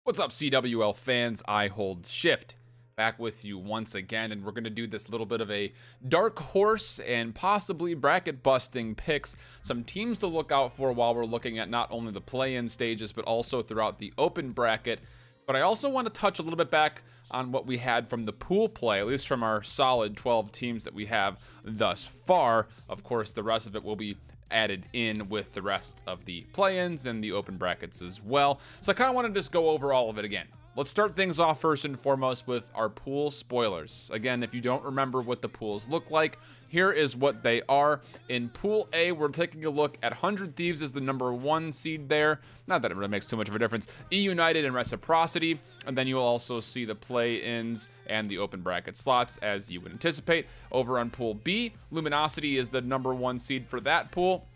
What's up, CWL fans? IHOLDSHIFT back with you once again, and we're going to do this little bit of a dark horse and possibly bracket busting picks, some teams to look out for while we're looking at not only the play-in stages but also throughout the open bracket. But I also want to touch a little bit back on what we had from the pool play, at least from our solid 12 teams that we have thus far. Of course, the rest of it will be added in with the rest of the play-ins and the open brackets as well. So I kind of want to just go over all of it again. Let's start things off first and foremost with our pool spoilers. Again, if you don't remember what the pools look like, here is what they are. In Pool A, we're taking a look at 100 Thieves as the #1 seed there. Not that it really makes too much of a difference. E United and Reciprocity, and then you'll also see the play-ins and the open bracket slots as you would anticipate. Over on Pool B, Luminosity is the #1 seed for that pool.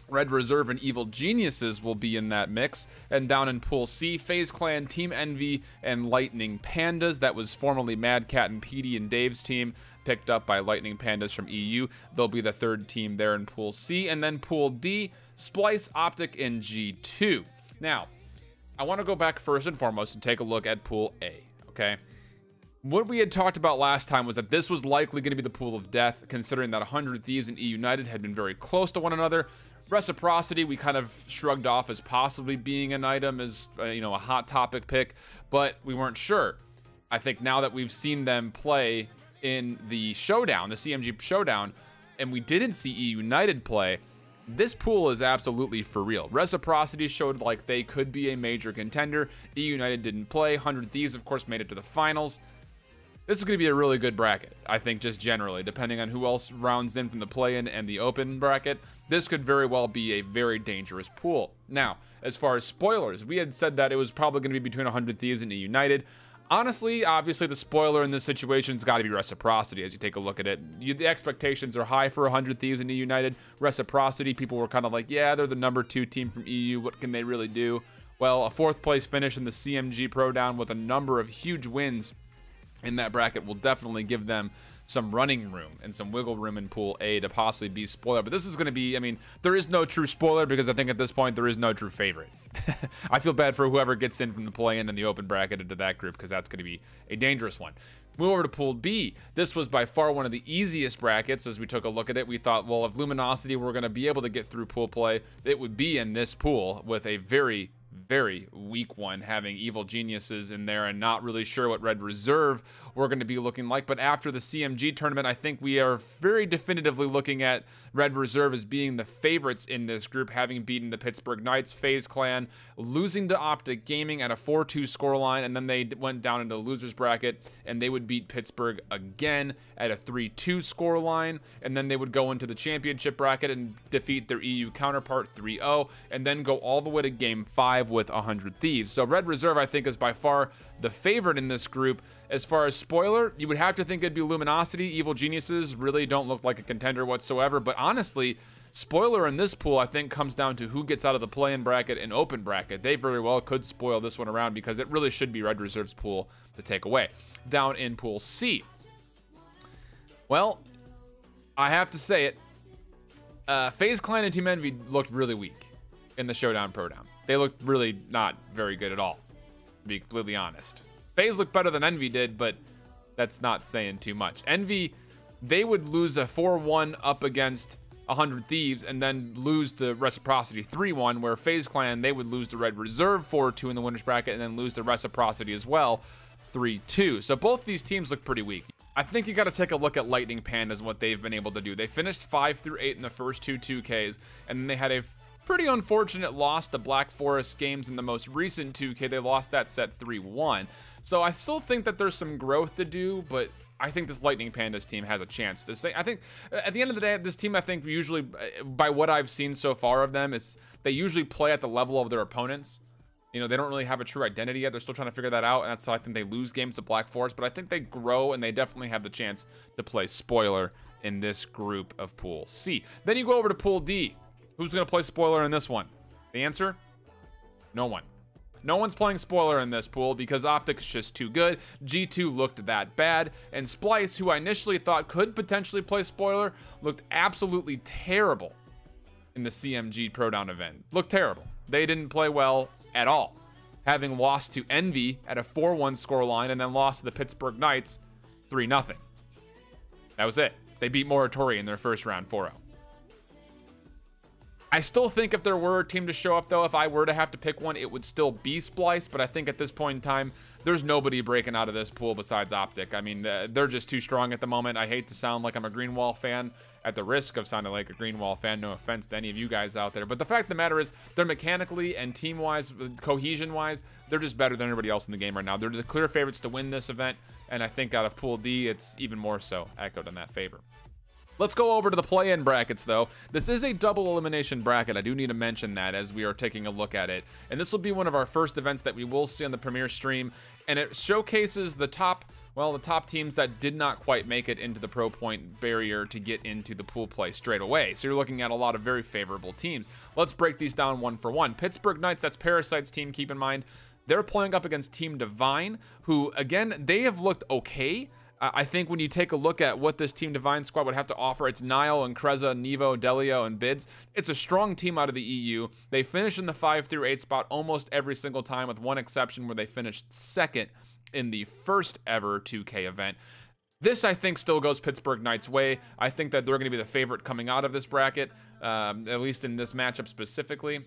Red Reserve and Evil Geniuses will be in that mix. And down in Pool C, FaZe Clan, Team Envy, and Lightning Pandas. That was formerly Mad Cat and PD and Dave's team, picked up by Lightning Pandas from EU. They'll be the third team there in Pool C. And then Pool D, Splice, OpTic, and G2. Now, I want to go back first and foremost and take a look at Pool A, okay? What we had talked about last time was that this was likely going to be the pool of death, considering that 100 Thieves and E United had been very close to one another. Reciprocity, we kind of shrugged off as possibly being an item, as a hot topic pick, but we weren't sure. I think now that we've seen them play in the showdown, the CMG showdown, and we didn't see E United play, this pool is absolutely for real. Reciprocity showed like they could be a major contender. E United didn't play. 100 Thieves, of course, made it to the finals. This is going to be a really good bracket, I think, just generally, depending on who else rounds in from the play-in and the open bracket. This could very well be a very dangerous pool. Now, as far as spoilers, we had said that it was probably going to be between 100 Thieves and E United. Honestly, obviously, the spoiler in this situation's got to be Reciprocity as you take a look at it. The expectations are high for 100 Thieves and E United. Reciprocity, people were kind of like, yeah, they're the #2 team from EU. What can they really do? Well, a 4th place finish in the CMG Pro Down with a number of huge wins in that bracket will definitely give them some running room and some wiggle room in Pool A to possibly be spoiler. But this is going to be, I mean, there is no true spoiler because I think at this point there is no true favorite. I feel bad for whoever gets in from the play-in and the open bracket into that group because that's going to be a dangerous one. Move over to Pool B. This was by far one of the easiest brackets as we took a look at it. We thought, well, if Luminosity were going to be able to get through pool play, it would be in this pool with a very weak one, having Evil Geniuses in there and not really sure what Red Reserve we're going to be looking like. But after the CMG tournament, I think we are very definitively looking at Red Reserve as being the favorites in this group, having beaten the Pittsburgh Knights, FaZe Clan, losing to OpTic Gaming at a 4-2 scoreline, and then they went down into the losers bracket and they would beat Pittsburgh again at a 3-2 scoreline, and then they would go into the championship bracket and defeat their EU counterpart 3-0, and then go all the way to Game 5 with 100 Thieves. So Red Reserve, I think, is by far the favorite in this group. As far as spoiler, you would have to think it'd be Luminosity. Evil Geniuses really don't look like a contender whatsoever, but honestly, spoiler in this pool, I think, comes down to who gets out of the play-in bracket and open bracket. They very well could spoil this one around because it really should be Red Reserve's pool to take away. Down in Pool C, well, I have to say it, FaZe Clan and Team Envy looked really weak in the Showdown Pro Down. They looked really not very good at all, to be completely honest. FaZe looked better than Envy did, but that's not saying too much. Envy, they would lose a 4-1 up against 100 Thieves and then lose to Reciprocity 3-1, where FaZe Clan, they would lose to Red Reserve 4-2 in the winners bracket and then lose to Reciprocity as well 3-2. So both these teams look pretty weak. I think you got to take a look at Lightning Pandas and what they've been able to do. They finished 5 through 8 in the first 2 2Ks, and then they had a pretty unfortunate loss to Black Forest Games in the most recent 2K. They lost that set 3-1. So I still think that there's some growth to do, but I think this Lightning Pandas team has a chance to say. I think at the end of the day, this team, I think usually, by what I've seen so far of them, is they usually play at the level of their opponents. You know, they don't really have a true identity yet. They're still trying to figure that out, and that's how I think they lose games to Black Forest. But I think they grow, and they definitely have the chance to play spoiler in this group of Pool C. Then you go over to Pool D. Who's going to play spoiler in this one? The answer? No one. No one's playing spoiler in this pool because OpTic's just too good. G2 looked that bad. And Splice, who I initially thought could potentially play spoiler, looked absolutely terrible in the CMG Pro Down event. Looked terrible. They didn't play well at all. having lost to Envy at a 4-1 scoreline and then lost to the Pittsburgh Knights 3-0. That was it. They beat Moratori in their first round 4-0. I still think if there were a team to show up, though, if I were to have to pick one, it would still be Splice. But I think at this point in time, there's nobody breaking out of this pool besides OpTic. I mean, they're just too strong at the moment. I hate to sound like I'm a Greenwall fan at the risk of sounding like a Greenwall fan. No offense to any of you guys out there. But the fact of the matter is, they're mechanically and team-wise, cohesion-wise, they're just better than everybody else in the game right now. They're the clear favorites to win this event. And I think out of Pool D, it's even more so echoed in that favor. Let's go over to the play-in brackets, though. This is a double elimination bracket. I do need to mention that as we are taking a look at it. And this will be one of our first events that we will see on the Premier stream. And it showcases the top teams that did not quite make it into the pro point barrier to get into the pool play straight away. So you're looking at a lot of very favorable teams. Let's break these down one for one. Pittsburgh Knights, that's Parasite's team, keep in mind. They're playing up against Team Divine, who, again, they have looked okay. I think when you take a look at what this Team Divine squad would have to offer, it's Niall and Kreza, Nevo, Delio, and Bids. It's a strong team out of the EU. They finish in the 5 through 8 spot almost every single time, with one exception where they finished second in the first ever 2K event. This, I think, still goes Pittsburgh Knights' way. I think that they're going to be the favorite coming out of this bracket, at least in this matchup specifically.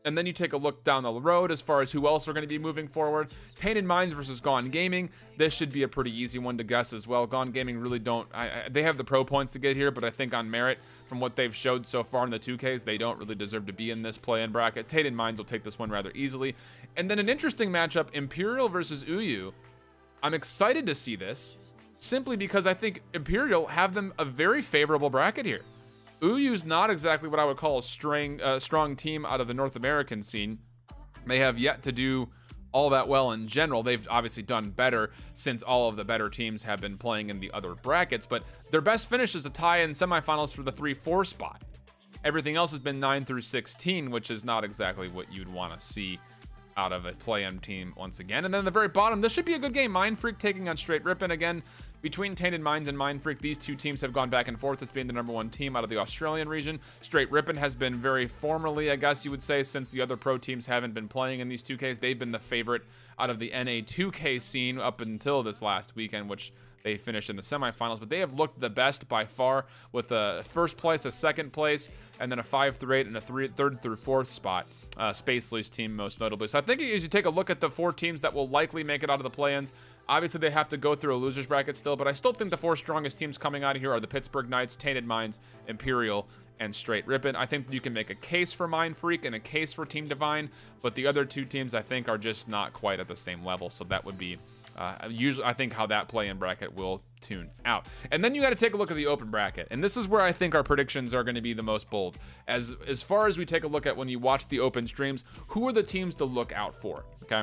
And then you take a look down the road as far as who else are going to be moving forward. Tainted Minds versus Gone Gaming. This should be a pretty easy one to guess as well. Gone Gaming really don't... they have the pro points to get here, but I think on merit, from what they've showed so far in the 2Ks, they don't really deserve to be in this play-in bracket. Tainted Minds will take this one rather easily. And then an interesting matchup, Imperial versus Uyu. I'm excited to see this, simply because I think Imperial have them a very favorable bracket here. Uyu's not exactly what I would call a strong team out of the North American scene. They have yet to do all that well in general. They've obviously done better since all of the better teams have been playing in the other brackets, but their best finish is a tie in semifinals for the 3-4 spot. Everything else has been 9 through 16, which is not exactly what you'd want to see out of a play-in team once again. And then at the very bottom, this should be a good game. Mind Freak taking on Straight Rippin' again. Between Tainted Minds and Mind Freak, these two teams have gone back and forth as being the #1 team out of the Australian region. Straight Rippin' has been very formally, I guess you would say, since the other pro teams haven't been playing in these 2Ks. They've been the favorite out of the NA 2K scene up until this last weekend, which they finished in the semifinals, but they have looked the best by far, with a first place, a second place, and then a 5 through 8 and a 3rd through 4th spot. Spacely's team most notably. So I think as you take a look at the 4 teams that will likely make it out of the play-ins, obviously they have to go through a loser's bracket still, but I still think the 4 strongest teams coming out of here are the Pittsburgh Knights, Tainted Minds, Imperial, and Straight Rippin'. I think you can make a case for Mind Freak and a case for Team Divine, but the other 2 teams I think are just not quite at the same level, so that would be usually, I think, how that play-in bracket will tune out. And then you got to take a look at the open bracket, and this is where I think our predictions are going to be the most bold. As far as we take a look at when you watch the open streams, who are the teams to look out for, okay?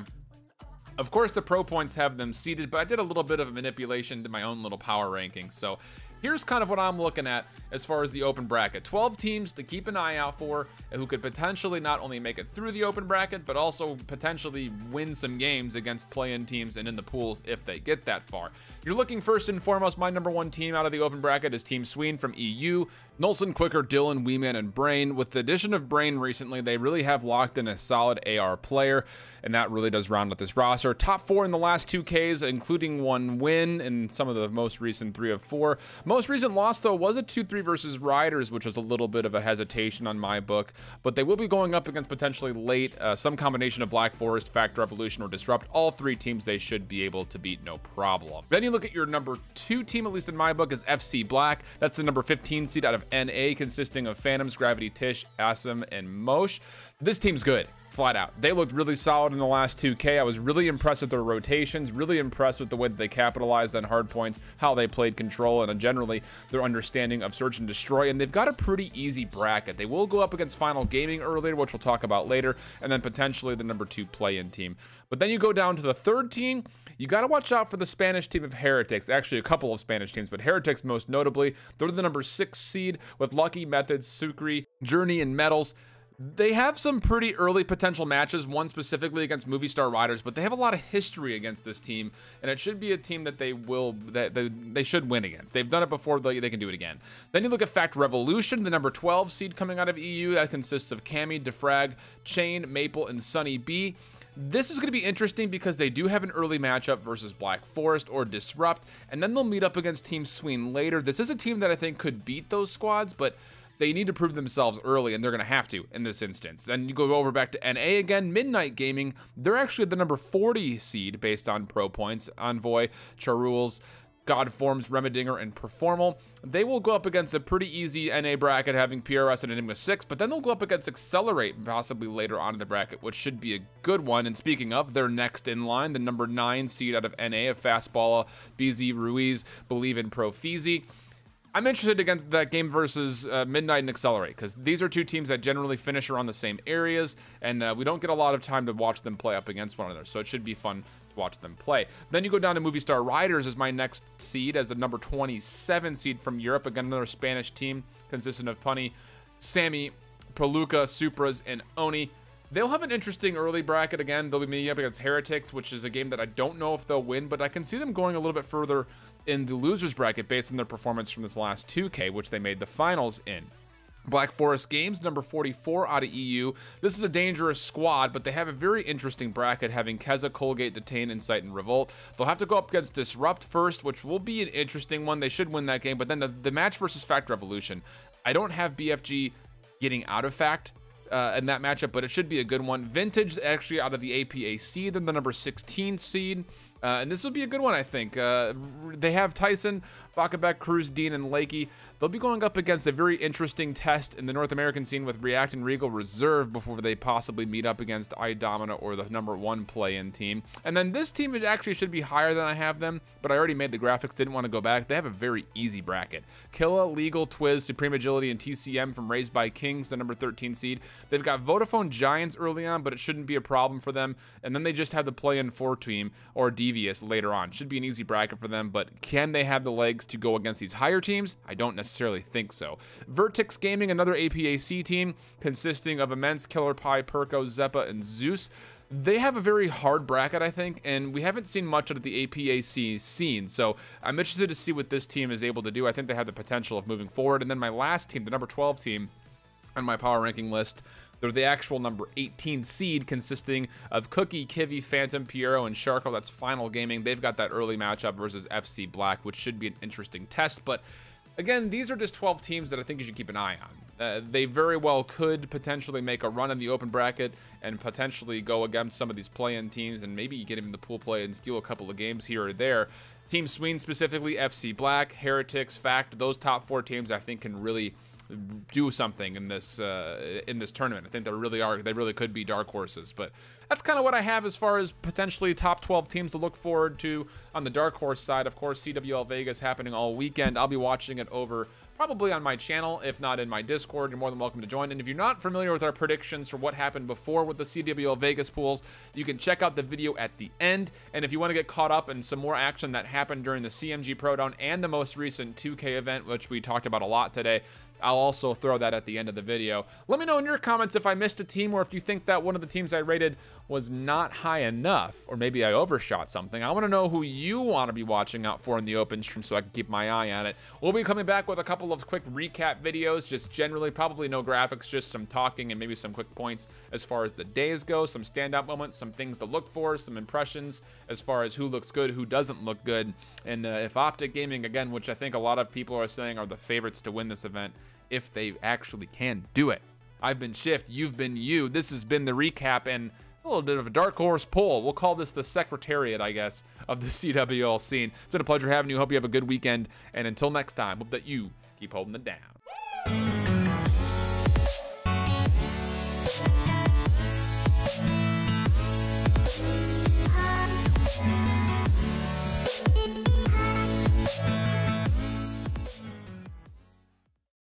Of course, the pro points have them seeded, but I did a little bit of manipulation to my own little power ranking. So here's kind of what I'm looking at as far as the open bracket. 12 teams to keep an eye out for who could potentially not only make it through the open bracket, but also potentially win some games against play-in teams and in the pools if they get that far. You're looking first and foremost, my #1 team out of the open bracket is Team Sween from EU. Nolson, Quicker, Dylan, Weeman, and Brain. With the addition of Brain recently, they really have locked in a solid AR player, and that really does round out this roster. Top 4 in the last 2Ks, including 1 win in some of the most recent 3 of 4. Most recent loss, though, was a 2-3 versus Riders, which was a little bit of a hesitation on my book, but they will be going up against potentially late, some combination of Black Forest, Fact Revolution, or Disrupt. All 3 teams they should be able to beat no problem. Then you look at your #2 team, at least in my book, is FC Black. That's the number 15 seed out of NA, consisting of Phantoms, Gravity, Tish, Asim, and Mosh. This team's good. Flat out. They looked really solid in the last 2K. I was really impressed with their rotations, really impressed with the way that they capitalized on hard points, how they played control, and generally their understanding of search and destroy. And they've got a pretty easy bracket. They will go up against Final Gaming earlier, which we'll talk about later, and then potentially the #2 play-in team. But then you go down to the 3rd team. You got to watch out for the Spanish team of Heretics. Actually, a couple of Spanish teams, but Heretics most notably. They're the #6 seed with Lucky, Methods, Sucre, Journey, and Metals. They have some pretty early potential matches, one specifically against Movie Star Riders, but they have a lot of history against this team, and it should be a team that they should win against. They've done it before, they can do it again. Then you look at Fact Revolution, the #12 seed coming out of EU. That consists of Cammy, Defrag, Chain, Maple, and Sunny B. This is going to be interesting because they do have an early matchup versus Black Forest or Disrupt, and then they'll meet up against Team Sween later. This is a team that I think could beat those squads, but they need to prove themselves early, and they're going to have to in this instance. Then you go over back to NA again, Midnight Gaming. They're actually the number 40 seed based on pro points. Envoy, Charules, Godforms, Remedinger, and Performal. They will go up against a pretty easy NA bracket, having PRS and Enigma 6, but then they'll go up against Accelerate possibly later on in the bracket, which should be a good one. And speaking of, they're next in line, the number 9 seed out of NA of Fastballa, BZ Ruiz, Believe in Profizi. I'm interested against that game versus Midnight and Accelerate, because these are two teams that generally finish around the same areas, and we don't get a lot of time to watch them play up against one another, so it should be fun to watch them play. Then you go down to Movie Star Riders as my next seed, as a number 27 seed from Europe. Again, another Spanish team consisting of Punny, Sammy, Proluca, Supras, and Oni. They'll have an interesting early bracket. Again, they'll be meeting up against Heretics, which is a game that I don't know if they'll win, but I can see them going a little bit further in the losers bracket based on their performance from this last 2K, which they made the finals in. Black Forest Games, number 44 out of EU. This is a dangerous squad, but they have a very interesting bracket, having Keza, Colgate, Detain, Insight, and Revolt. They'll have to go up against Disrupt first, which will be an interesting one. They should win that game, but then the match versus Fact Revolution. I don't have BFG getting out of Fact in that matchup, but it should be a good one. Vintage, actually out of the APA seed, and the number 16 seed. And this will be a good one, I think. They have Tyson, Bakabek, Cruz, Dean, and Lakey. They'll be going up against a very interesting test in the North American scene with React and Regal Reserve before they possibly meet up against iDomina or the number 1 play-in team. And then this team actually should be higher than I have them, but I already made the graphics, didn't want to go back. They have a very easy bracket. Killa, Legal, Twiz, Supreme Agility, and TCM from Raised by Kings, the number 13 seed. They've got Vodafone Giants early on, but it shouldn't be a problem for them. And then they just have the play-in 4 team, or Devious, later on. Should be an easy bracket for them, but can they have the legs to go against these higher teams? I don't necessarily think so. Vertex Gaming, another APAC team consisting of Immense, Killer Pie, Perko, Zeppa, and Zeus. They have a very hard bracket, I think, and we haven't seen much of the APAC scene, so I'm interested to see what this team is able to do. I think they have the potential of moving forward. And then my last team, the number 12 team on my power ranking list, they're the actual number 18 seed, consisting of Cookie, Kivi, Phantom, Piero, and Sharko. That's Final Gaming. They've got that early matchup versus FC Black, which should be an interesting test. But again, these are just 12 teams that I think you should keep an eye on. They very well could potentially make a run in the open bracket and potentially go against some of these play-in teams and maybe get them in the pool play and steal a couple of games here or there. Team Sween specifically, FC Black, Heretics, Fact, those top 4 teams I think can really do something in this tournament. I think they really could be dark horses. But that's kind of what I have as far as potentially top 12 teams to look forward to on the dark horse side. Of course, CWL Vegas happening all weekend. I'll be watching it over probably on my channel, if not in my Discord. You're more than welcome to join. And if you're not familiar with our predictions for what happened before with the CWL Vegas pools, you can check out the video at the end. And if you want to get caught up in some more action that happened during the CMG Pro Down and the most recent 2K event, which we talked about a lot today, I'll also throw that at the end of the video. Let me know in your comments if I missed a team, or if you think that one of the teams I rated was not high enough, or maybe I overshot something. I want to know who you want to be watching out for in the open stream so I can keep my eye on it. We'll be coming back with a couple of quick recap videos, just generally, probably no graphics, just some talking and maybe some quick points as far as the days go, some standout moments, some things to look for, some impressions as far as who looks good, who doesn't look good. And if OpTic Gaming, again, which I think a lot of people are saying are the favorites to win this event, if they actually can do it. I've been Shift, you've been you. This has been the recap and a little bit of a dark horse poll. We'll call this the secretariat, I guess, of the CWL scene. It's been a pleasure having you. Hope you have a good weekend. And until next time, hope that you keep holding it down.